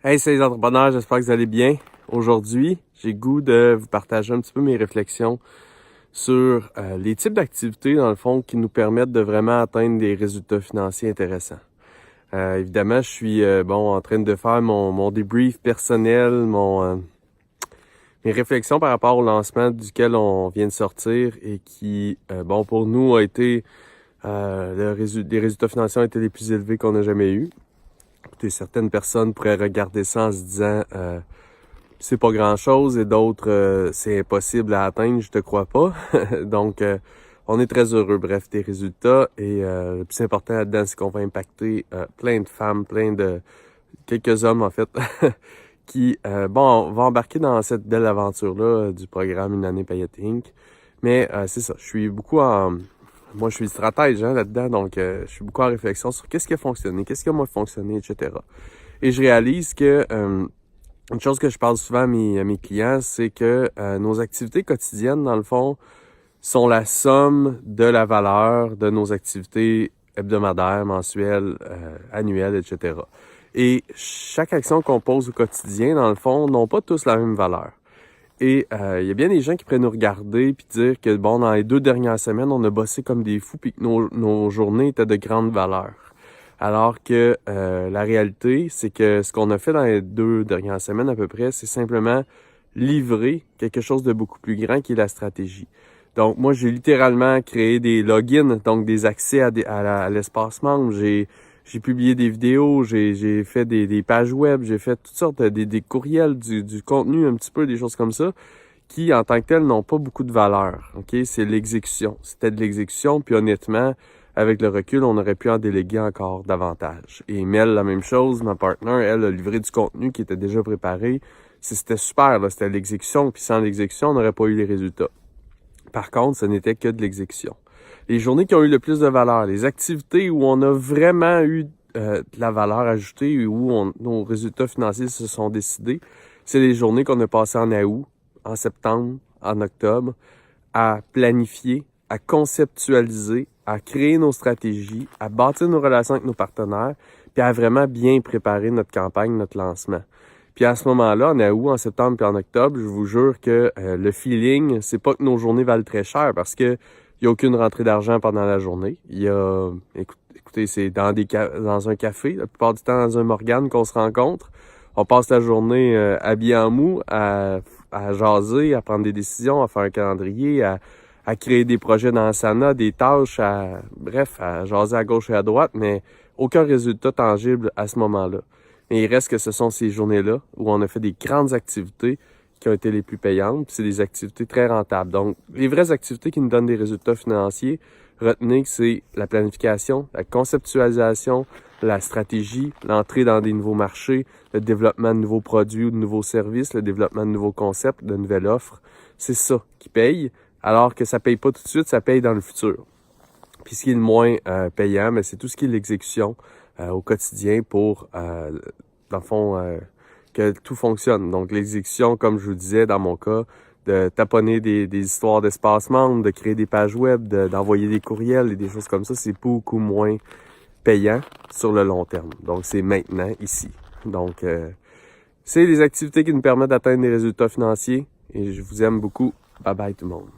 Hey, c'est les entrepreneurs, j'espère que vous allez bien. Aujourd'hui, j'ai goût de vous partager un petit peu mes réflexions sur les types d'activités, dans le fond, qui nous permettent de vraiment atteindre des résultats financiers intéressants. Évidemment, je suis en train de faire mon débrief personnel, mes réflexions par rapport au lancement duquel on vient de sortir et qui, pour nous, a été des résultats financiers ont été les plus élevés qu'on a jamais eus. Certaines personnes pourraient regarder ça en se disant c'est pas grand-chose et d'autres c'est impossible à atteindre, je te crois pas. Donc on est très heureux, bref, des résultats et le plus important là-dedans, c'est qu'on va impacter plein de femmes, quelques hommes en fait, qui vont embarquer dans cette belle aventure-là du programme Une année Payette Inc. Mais c'est ça, je suis beaucoup moi, je suis stratège là-dedans, donc je suis beaucoup en réflexion sur qu'est-ce qui a fonctionné, qu'est-ce qui a moins fonctionné, etc. Et je réalise que une chose que je parle souvent à mes clients, c'est que nos activités quotidiennes, dans le fond, sont la somme de la valeur de nos activités hebdomadaires, mensuelles, annuelles, etc. Et chaque action qu'on pose au quotidien, dans le fond, n'ont pas tous la même valeur. Et il y a bien des gens qui pourraient nous regarder puis dire que dans les 2 dernières semaines, on a bossé comme des fous puis que nos journées étaient de grande valeur. Alors que la réalité, c'est que ce qu'on a fait dans les 2 dernières semaines à peu près, c'est simplement livrer quelque chose de beaucoup plus grand qui est la stratégie. Donc moi, j'ai littéralement créé des logins, donc des accès à l'espace membre. J'ai publié des vidéos, j'ai fait des pages web, j'ai fait toutes sortes des courriels, du contenu, un petit peu, des choses comme ça, qui, en tant que telles, n'ont pas beaucoup de valeur. OK? C'est l'exécution. C'était de l'exécution, puis honnêtement, avec le recul, on aurait pu en déléguer encore davantage. Et Mel, la même chose, ma partner, elle a livré du contenu qui était déjà préparé. C'était super, là, c'était l'exécution, puis sans l'exécution, on n'aurait pas eu les résultats. Par contre, ce n'était que de l'exécution. Les journées qui ont eu le plus de valeur, les activités où on a vraiment eu de la valeur ajoutée, où nos résultats financiers se sont décidés, c'est les journées qu'on a passées en août, en septembre, en octobre, à planifier, à conceptualiser, à créer nos stratégies, à bâtir nos relations avec nos partenaires, puis à vraiment bien préparer notre campagne, notre lancement. Puis à ce moment-là, en août, en septembre puis en octobre, je vous jure que le feeling, c'est pas que nos journées valent très cher parce que il y a aucune rentrée d'argent pendant la journée. Il y a, écoutez, c'est dans un café, la plupart du temps dans un Morgane qu'on se rencontre. On passe la journée habillé en mou, à jaser, à prendre des décisions, à faire un calendrier, à créer des projets dans Asana, des tâches, à jaser à gauche et à droite, mais aucun résultat tangible à ce moment-là. Mais il reste que ce sont ces journées-là où on a fait des grandes activités qui ont été les plus payantes, puis c'est des activités très rentables. Donc, les vraies activités qui nous donnent des résultats financiers, retenez que c'est la planification, la conceptualisation, la stratégie, l'entrée dans des nouveaux marchés, le développement de nouveaux produits ou de nouveaux services, le développement de nouveaux concepts, de nouvelles offres. C'est ça qui paye, alors que ça paye pas tout de suite, ça paye dans le futur. Puis ce qui est le moins payant, mais c'est tout ce qui est l'exécution au quotidien pour, dans le fond, que tout fonctionne. Donc l'exécution, comme je vous disais dans mon cas, de taponner des histoires d'espace membre, de créer des pages web, d'envoyer des courriels et des choses comme ça, c'est beaucoup moins payant sur le long terme. Donc c'est maintenant, ici. Donc c'est les activités qui nous permettent d'atteindre des résultats financiers et je vous aime beaucoup. Bye bye tout le monde.